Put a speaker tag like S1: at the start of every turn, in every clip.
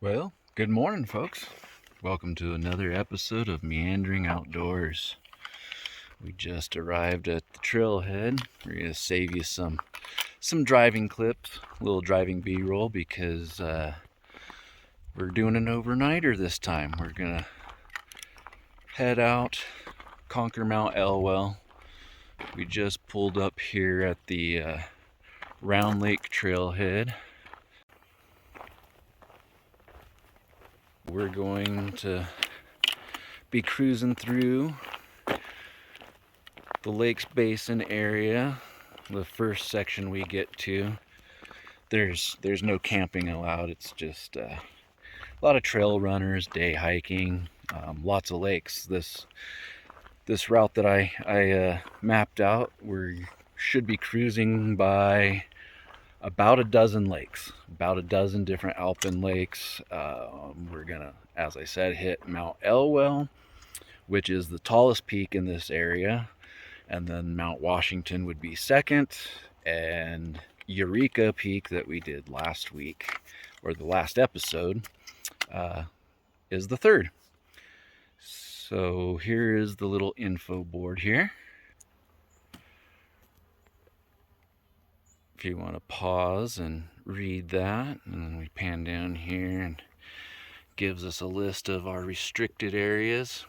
S1: Well, good morning, folks. Welcome to another episode of Meandering Outdoors. We just arrived at the trailhead. We're going to save you some driving clips, a little driving B-roll, because we're doing an overnighter this time. We're going to head out, conquer Mount Elwell. We just pulled up here at the Round Lake trailhead. We're going to be cruising through the Lakes Basin area. The first section we get to, there's no camping allowed. It's just a lot of trail runners, day hiking, lots of lakes. This route that I mapped out, we should be cruising by about a dozen lakes, about a dozen different alpine lakes. We're gonna, as I said, hit Mount Elwell, which is the tallest peak in this area, and then Mount Washington would be second, and Eureka Peak that we did last week, or the last episode, is the third. So here is the little info board here. If you want to pause and read that, and then we pan down here and gives us a list of our restricted areas.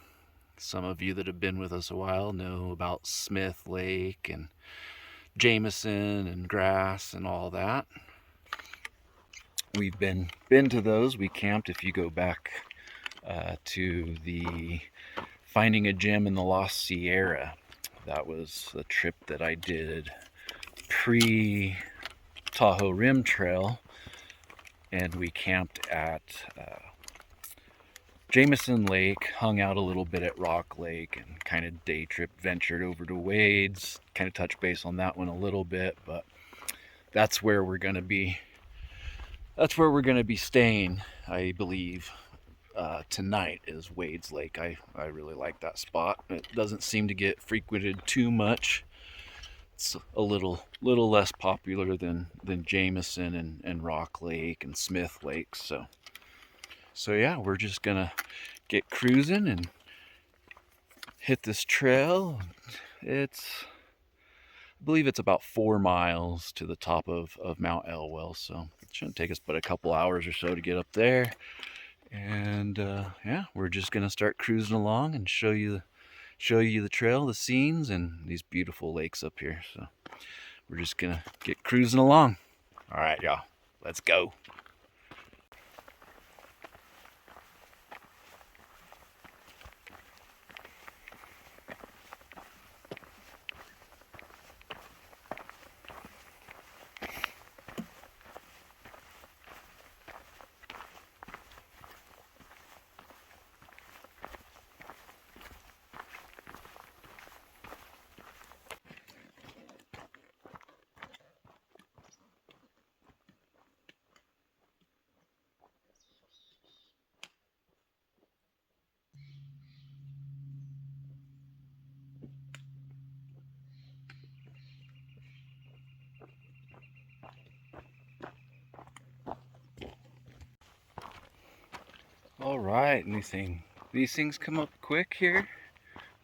S1: Some of you that have been with us a while know about Smith Lake and Jameson and Grass and all that. We've been to those. We camped, if you go back to the Finding a Gem in the Lost Sierra. That was a trip that I did pre-Tahoe Rim Trail, and we camped at Jameson Lake, hung out a little bit at Rock Lake, and kind of day trip ventured over to Wade's, kind of touch base on that one a little bit, but that's where we're going to be. That's where we're going to be staying, I believe. Tonight is Wade's Lake. I really like that spot. It doesn't seem to get frequented too much. It's a little less popular than Jameson and Rock Lake and Smith Lake. So yeah, we're just gonna get cruising and hit this trail. I believe it's about 4 miles to the top of Mount Elwell, so it shouldn't take us but a couple hours or so to get up there. And yeah, we're just gonna start cruising along and show you the trail, the scenes, and these beautiful lakes up here. So we're just gonna get cruising along. All right, y'all, let's go. All right, and these things come up quick here.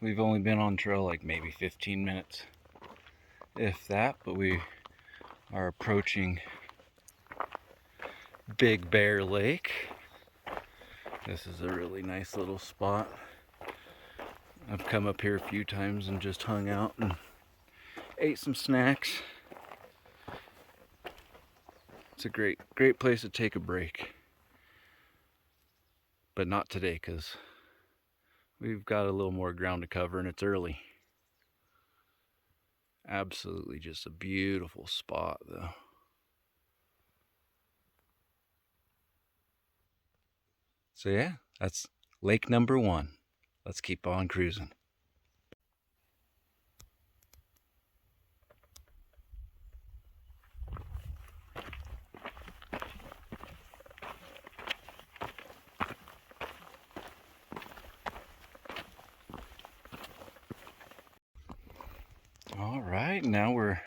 S1: We've only been on trail like maybe 15 minutes, if that, but we are approaching Big Bear Lake. This is a really nice little spot. I've come up here a few times and just hung out and ate some snacks. It's a great place to take a break. But not today, because we've got a little more ground to cover and it's early. Absolutely just a beautiful spot, though. So yeah, that's lake number 1. Let's keep on cruising. All right, now we're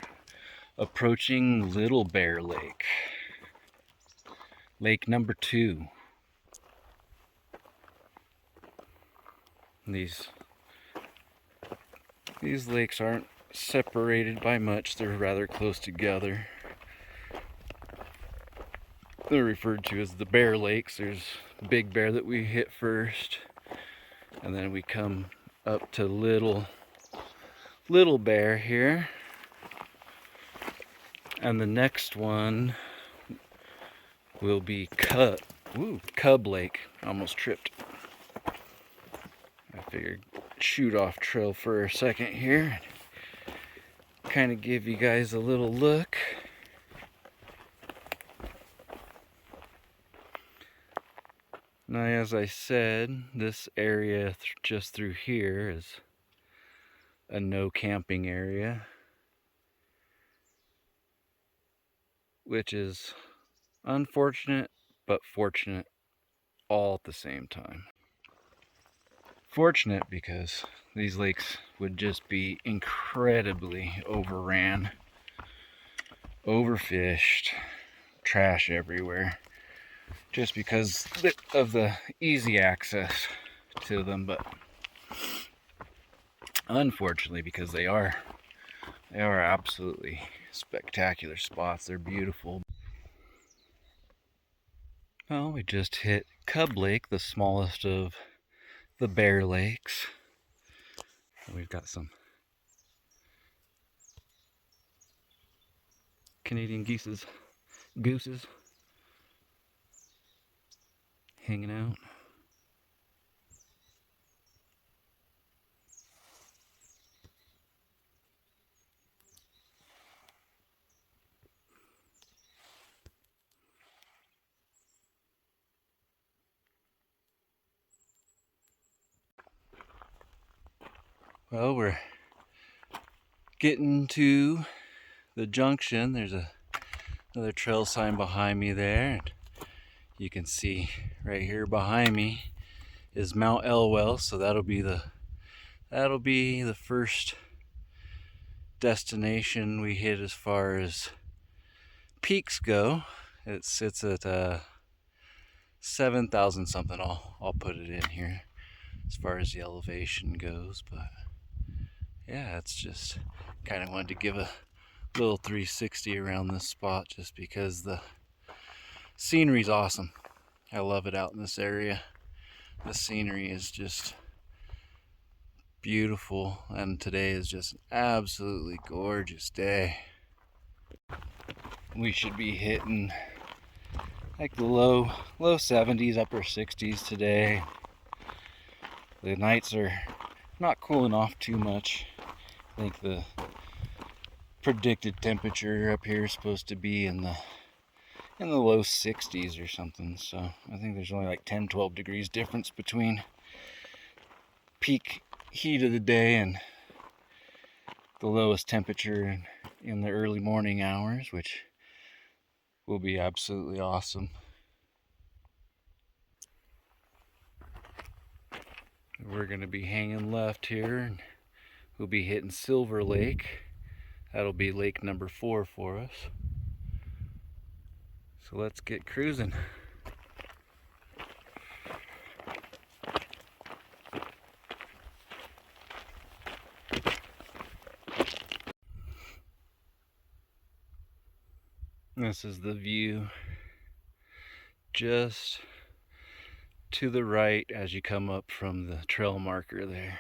S1: approaching Little Bear Lake. Lake number 2. These lakes aren't separated by much. They're rather close together. They're referred to as the Bear Lakes. There's Big Bear that we hit first, and then we come up to Little Bear here, and the next one will be Cub Lake. Almost tripped. I figured shoot off trail for a second here, kind of give you guys a little look. Now, as I said, this area just through here is a no camping area, which is unfortunate but fortunate all at the same time. Fortunate because these lakes would just be incredibly overran, overfished, trash everywhere, just because of the easy access to them. But unfortunately, because they are absolutely spectacular spots. They're beautiful. Well, we just hit Cub Lake, the smallest of the Bear Lakes. We've got some Canadian gooses hanging out. Well, we're getting to the junction. There's another trail sign behind me there. And you can see right here behind me is Mount Elwell, so that'll be the first destination we hit as far as peaks go. It sits at 7,000 something. I'll put it in here as far as the elevation goes, but yeah, it's just kind of wanted to give a little 360 around this spot just because the scenery's awesome. I love it out in this area. The scenery is just beautiful, and today is just an absolutely gorgeous day. We should be hitting like the low 70s, upper 60s today. The nights are not cooling off too much. I think the predicted temperature up here is supposed to be in the low 60s or something, so I think there's only like 10-12 degrees difference between peak heat of the day and the lowest temperature in the early morning hours, which will be absolutely awesome. We're going to be hanging left here, and we'll be hitting Silver Lake. That'll be lake number 4 for us. So let's get cruising. This is the view just to the right as you come up from the trail marker there.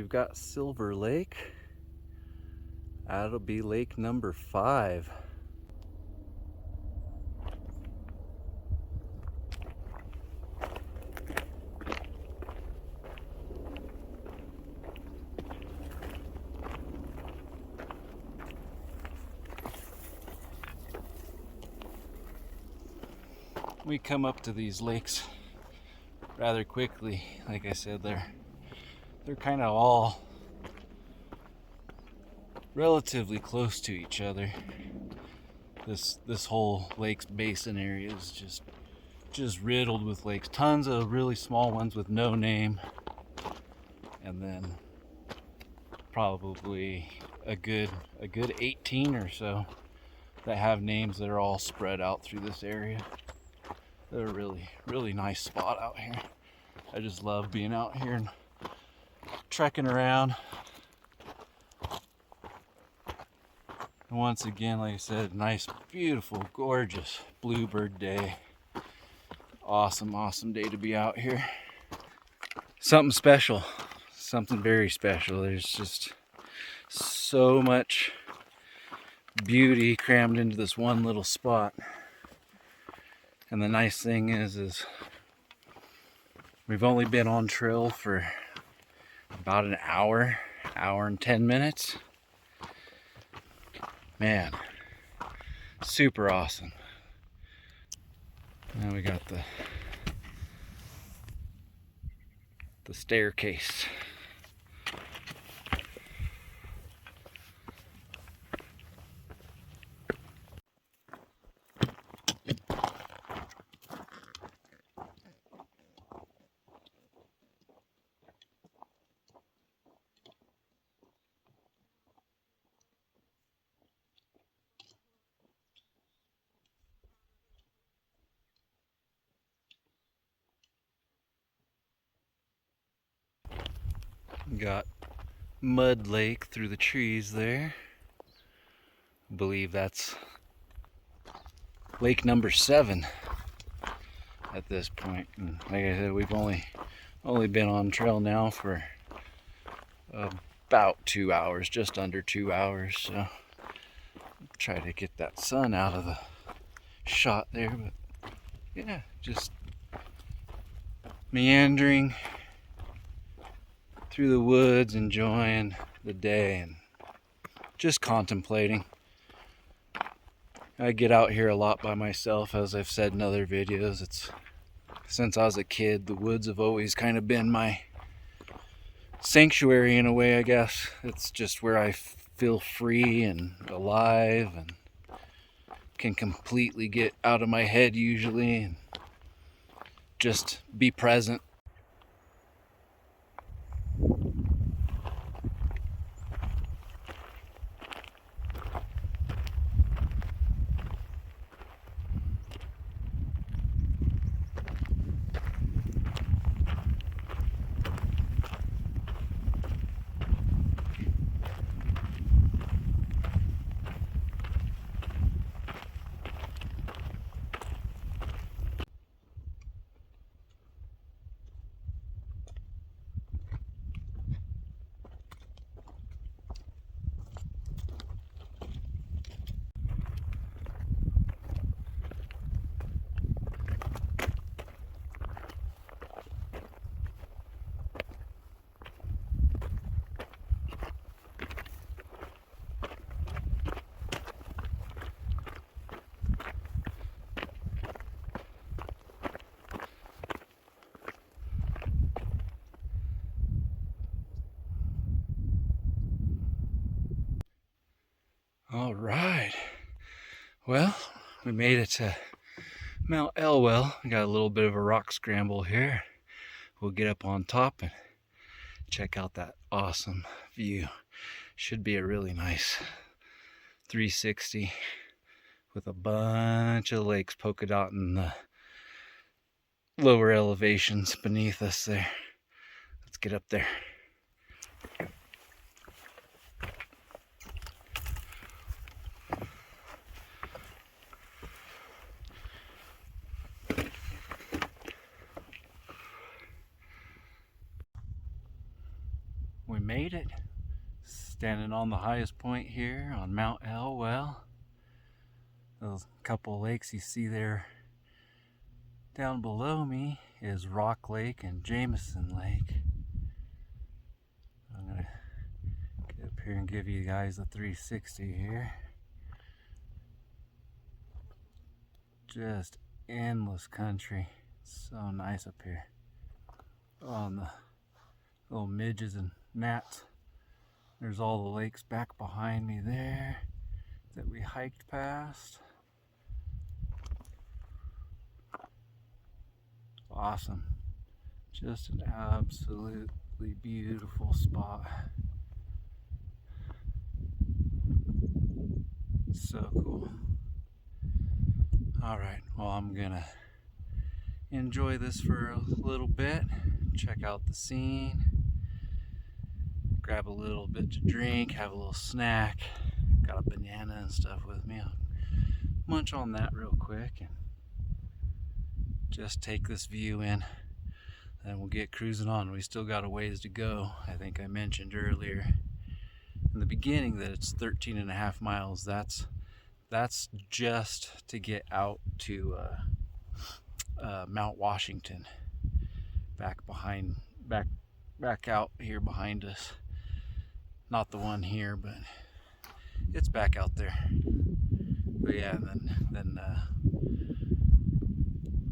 S1: we've got Silver Lake. That'll be lake number 5. We come up to these lakes rather quickly. Like I said, they're kind of all relatively close to each other. This whole lake's basin area is just riddled with lakes. Tons of really small ones with no name, and then probably a good 18 or so that have names that are all spread out through this area. They're a really nice spot out here. I just love being out here and trekking around. And once again, like I said, nice, beautiful, gorgeous bluebird day. Awesome day to be out here. Something special, something very special. There's just so much beauty crammed into this one little spot. And the nice thing is we've only been on trail for about an hour and 10 minutes. Man, super awesome. Now we got the staircase. Got Mud Lake through the trees there. I believe that's lake number 7 at this point. And like I said, we've only been on trail now for about 2 hours, just under 2 hours. So try to get that sun out of the shot there, but yeah, just meandering through the woods, enjoying the day and just contemplating. I get out here a lot by myself, as I've said in other videos. It's since I was a kid, the woods have always kind of been my sanctuary in a way, I guess. It's just where I feel free and alive and can completely get out of my head usually and just be present. All right, well, we made it to Mount Elwell. We got a little bit of a rock scramble here. We'll get up on top and check out that awesome view. Should be a really nice 360 with a bunch of lakes polka dotting the lower elevations beneath us there. Let's get up there. We made it. Standing on the highest point here on Mount Elwell. Those couple lakes you see there down below me is Rock Lake and Jameson Lake. I'm gonna get up here and give you guys a 360 here. Just endless country. So nice up here. On the little midges and gnats. There's all the lakes back behind me there that we hiked past. Awesome. Just an absolutely beautiful spot. So cool. Alright, well, I'm gonna enjoy this for a little bit, check out the scene, grab a little bit to drink, have a little snack. Got a banana and stuff with me. I'll munch on that real quick and just take this view in. Then we'll get cruising on. We still got a ways to go. I think I mentioned earlier in the beginning that it's 13.5 miles. That's just to get out to Mount Washington, back out here behind us. Not the one here, but it's back out there. But yeah, then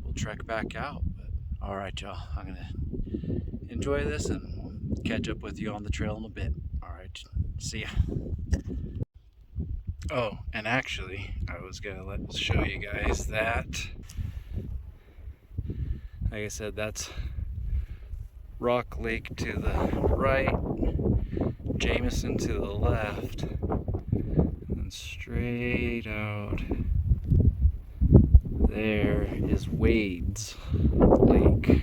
S1: we'll trek back out. But all right, y'all, I'm gonna enjoy this and catch up with you on the trail in a bit. All right, see ya. Oh, and actually, I was gonna show you guys that. Like I said, that's Rock Lake to the right, Jameson to the left, and straight out there is Wade's Lake.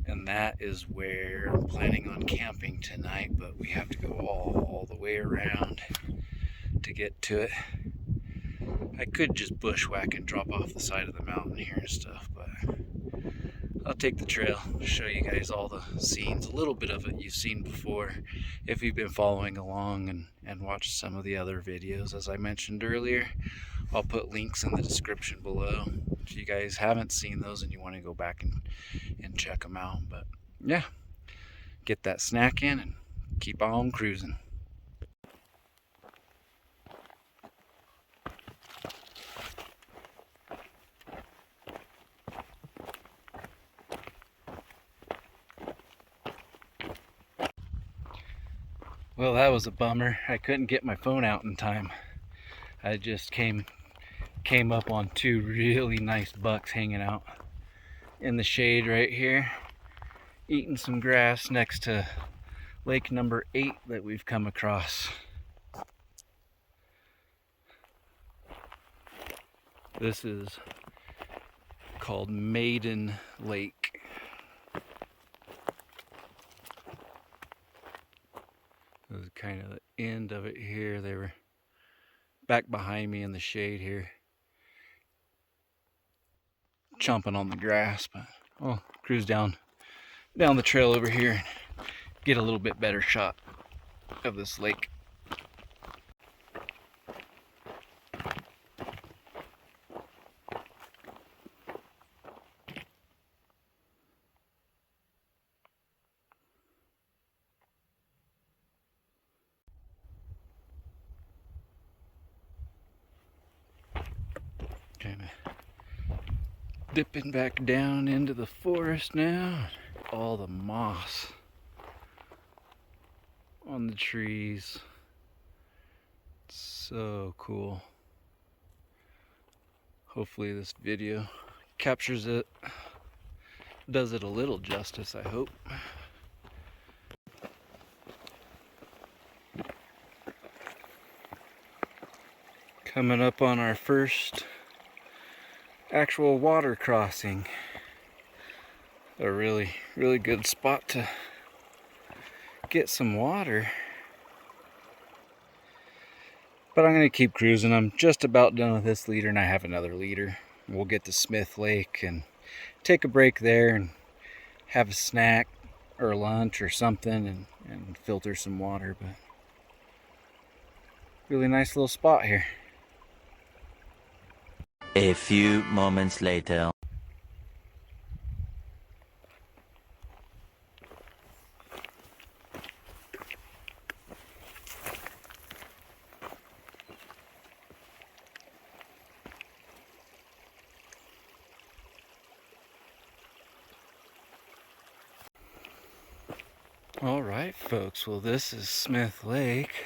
S1: And that is where I'm planning on camping tonight, but we have to go all the way around to get to it. I could just bushwhack and drop off the side of the mountain here and stuff, but I'll take the trail, show you guys all the scenes. A little bit of it you've seen before if you've been following along and watched some of the other videos. As I mentioned earlier, I'll put links in the description below if you guys haven't seen those and you want to go back and check them out. But yeah, get that snack in and keep on cruising. Well, that was a bummer. I couldn't get my phone out in time. I just came up on two really nice bucks hanging out in the shade right here, eating some grass next to lake number 8 that we've come across. This is called Maiden Lake. This is kind of the end of it here. They were back behind me in the shade here, chomping on the grass, but I'll cruise down the trail over here and get a little bit better shot of this lake. Kind of dipping back down into the forest now. All the moss on the trees. So cool. Hopefully this video captures it, does it a little justice, I hope. Coming up on our first actual water crossing. A really good spot to get some water. But I'm going to keep cruising. I'm just about done with this leader and I have another leader. We'll get to Smith Lake and take a break there and have a snack or lunch or something and filter some water. But really nice little spot here.
S2: A few moments later.
S1: Alright folks, well this is Smith Lake.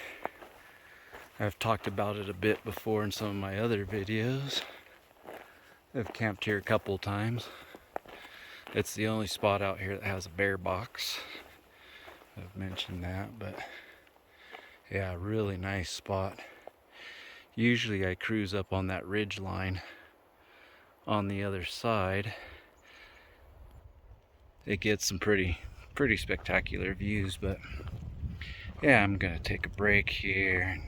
S1: I've talked about it a bit before in some of my other videos. I've camped here a couple times. It's the only spot out here that has a bear box. I've mentioned that, but yeah, really nice spot. Usually I cruise up on that ridge line on the other side. It gets some pretty spectacular views, but yeah, I'm gonna take a break here and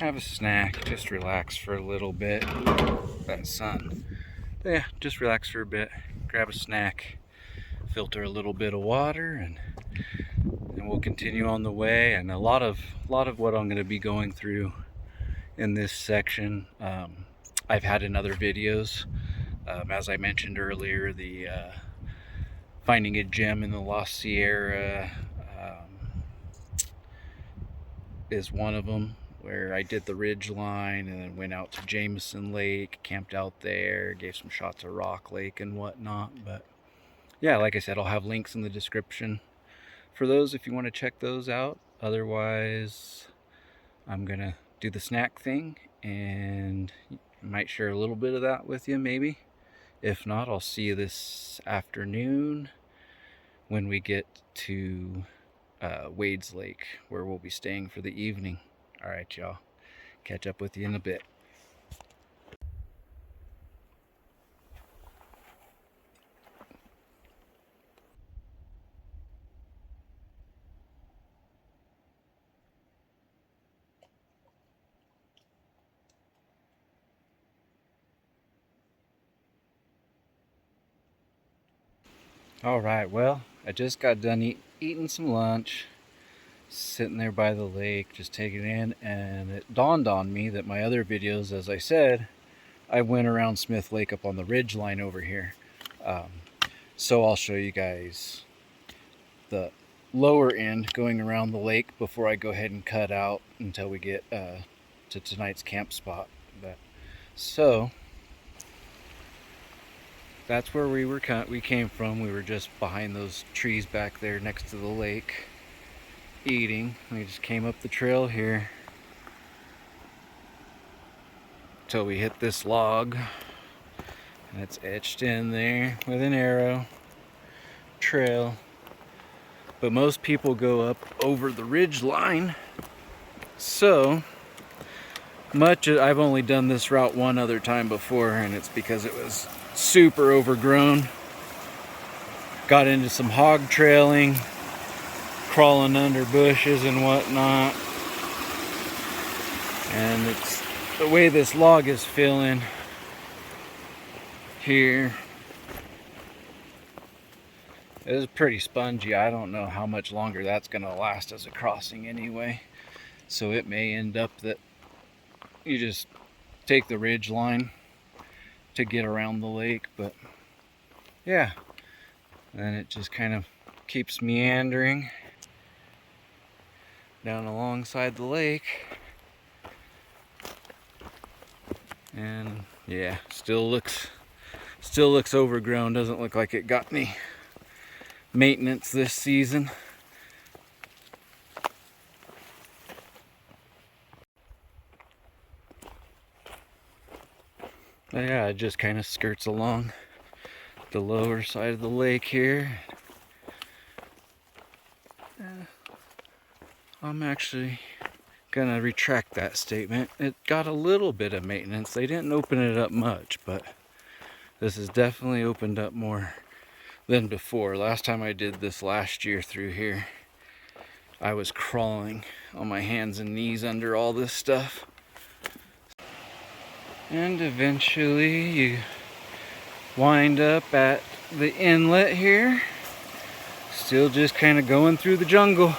S1: have a snack, just relax for a little bit. That sun. But yeah, just relax for a bit, grab a snack, filter a little bit of water, and we'll continue on the way. And a lot of what I'm going to be going through in this section, I've had in other videos. As I mentioned earlier, the finding a gem in the Lost Sierra is one of them, where I did the ridge line and then went out to Jameson Lake, camped out there, gave some shots of Rock Lake and whatnot. But yeah, like I said, I'll have links in the description for those if you want to check those out. Otherwise, I'm gonna do the snack thing and might share a little bit of that with you maybe. If not, I'll see you this afternoon when we get to Wades Lake, where we'll be staying for the evening. All right, y'all. Catch up with you in a bit. All right, well, I just got done eating some lunch, sitting there by the lake, just taking it in, and it dawned on me that my other videos, as I said, I went around Smith Lake up on the ridge line over here. So I'll show you guys the lower end going around the lake before I go ahead and cut out until we get to tonight's camp spot. So that's where we came from. We were just behind those trees back there next to the lake eating. We just came up the trail here till we hit this log, and it's etched in there with an arrow trail. But most people go up over the ridge line. So much, I've only done this route one other time before, and it's because it was super overgrown. Got into some hog trailing, crawling under bushes and whatnot. And it's the way this log is filling here. It is pretty spongy. I don't know how much longer that's going to last as a crossing anyway. So it may end up that you just take the ridge line to get around the lake. But yeah, then it just kind of keeps meandering down alongside the lake. And yeah, still looks overgrown. Doesn't look like it got any maintenance this season. But yeah, it just kind of skirts along the lower side of the lake here. I'm actually gonna retract that statement. It got a little bit of maintenance. They didn't open it up much, but this has definitely opened up more than before. Last time I did this last year through here, I was crawling on my hands and knees under all this stuff. And eventually you wind up at the inlet here. Still just kind of going through the jungle.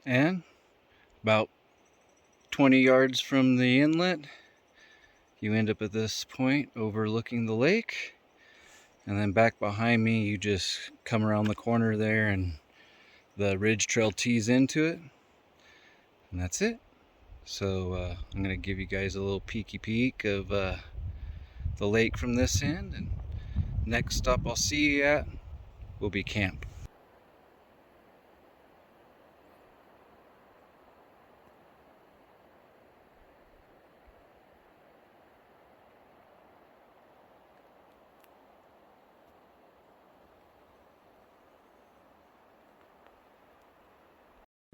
S1: And about 20 yards from the inlet, you end up at this point overlooking the lake. And then back behind me, you just come around the corner there and the ridge trail tees into it. And that's it. So I'm going to give you guys a little peeky peek of the lake from this end. And next stop I'll see you at will be camp.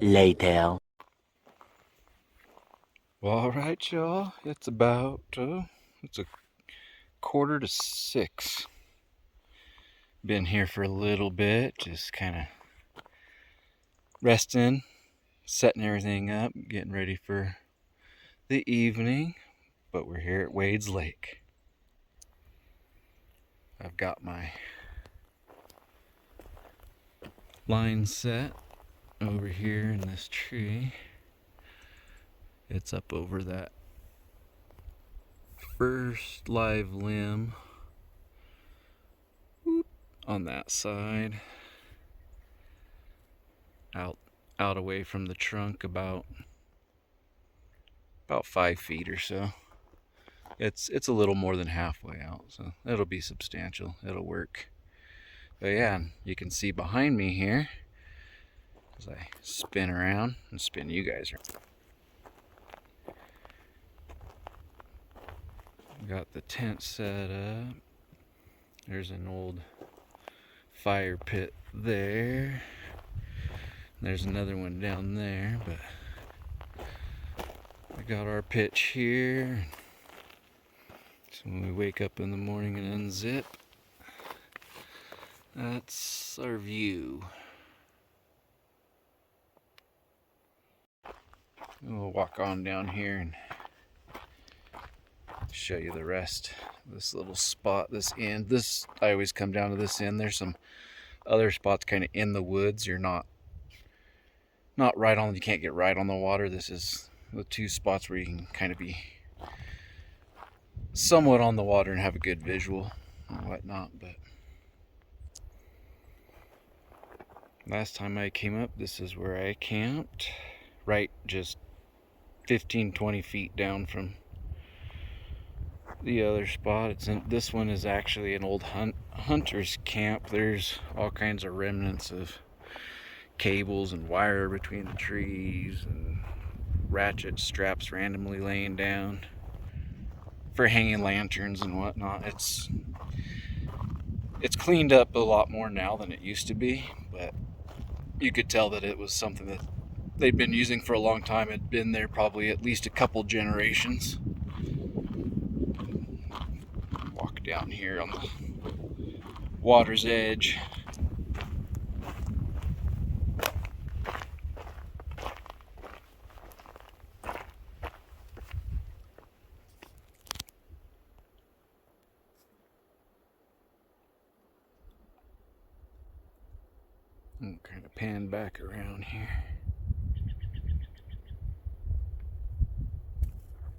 S2: Later.
S1: Well, all right, y'all. It's about it's a 5:45. Been here for a little bit, just kind of resting, setting everything up, getting ready for the evening. But we're here at Wade's Lake. I've got my line set over here in this tree. It's up over that first live limb on that side, out away from the trunk about 5 feet or so. It's a little more than halfway out, so it'll be substantial. It'll work. But yeah, you can see behind me here as I spin around and spin you guys around. Got the tent set up. There's an old fire pit there. There's another one down there, but we got our pitch here. So when we wake up in the morning and unzip, that's our view. And we'll walk on down here and show you the rest. This little spot, this end. This, I always come down to this end. There's some other spots kind of in the woods. You're not right on, you can't get right on the water. This is the two spots where you can kind of be somewhat on the water and have a good visual and whatnot. But last time I came up, this is where I camped, right just 15-20 feet down from the other spot. This one is actually an old hunter's camp. There's all kinds of remnants of cables and wire between the trees and ratchet straps randomly laying down for hanging lanterns and whatnot. It's cleaned up a lot more now than it used to be, but you could tell that it was something that they'd been using for a long time. It'd been there probably at least a couple generations. Walk down here on the water's edge. And kind of pan back around here.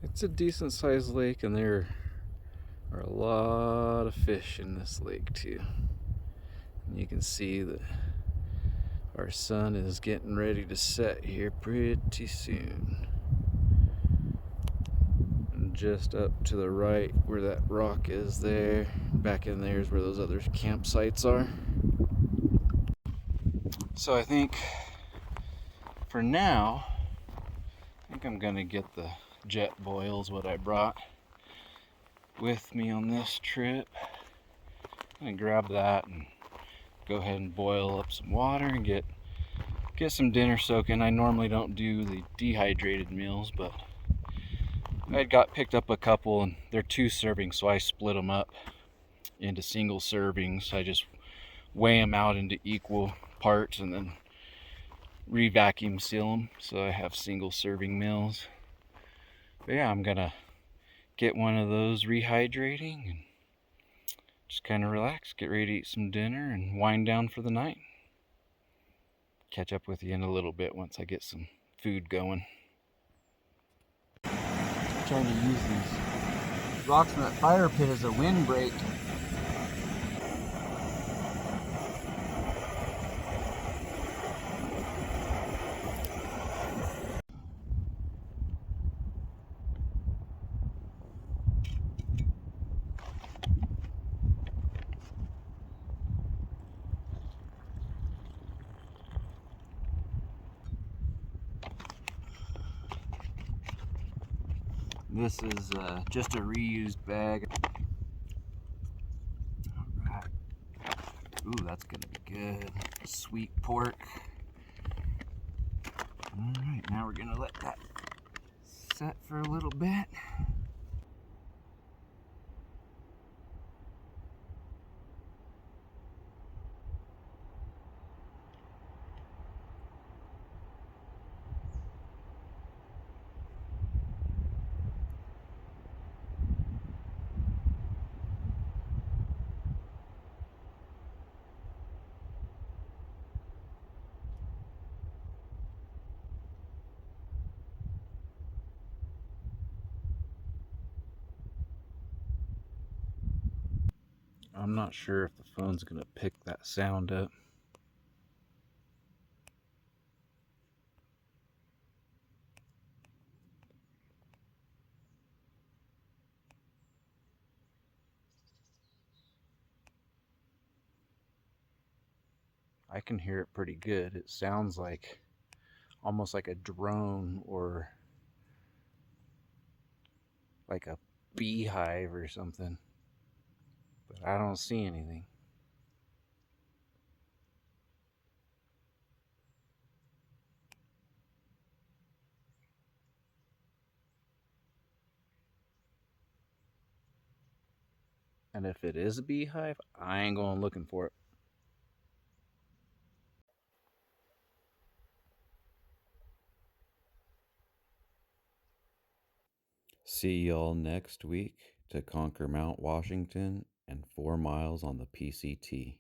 S1: It's a decent sized lake, and there are a lot of fish in this lake too. And you can see that our sun is getting ready to set here pretty soon. And just up to the right where that rock is there, back in there is where those other campsites are. So I think for now, I'm gonna get the jet boils, what I brought with me on this trip. I'm gonna grab that and go ahead and boil up some water and get some dinner soaking. I normally don't do the dehydrated meals, but I picked up a couple, and they're 2 servings, so I split them up into single servings. I just weigh them out into equal parts and then re-vacuum seal them, so I have single serving meals. But yeah, I'm gonna get one of those rehydrating and just kind of relax, get ready to eat some dinner and wind down for the night. catch up with you in a little bit once I get some food going.
S3: I'm trying to use these rocks from that fire pit as a windbreak. This is just a reused bag. Alright. Ooh, that's gonna be good. Sweet pork. Alright, now we're gonna let that set for a little bit.
S1: I'm not sure if the phone's gonna pick that sound up. I can hear it pretty good. It sounds like almost like a drone or like a beehive or something, but I don't see anything. And if it is a beehive, I ain't going looking for it. See y'all next week to conquer Mount Washington and 4 miles on the PCT.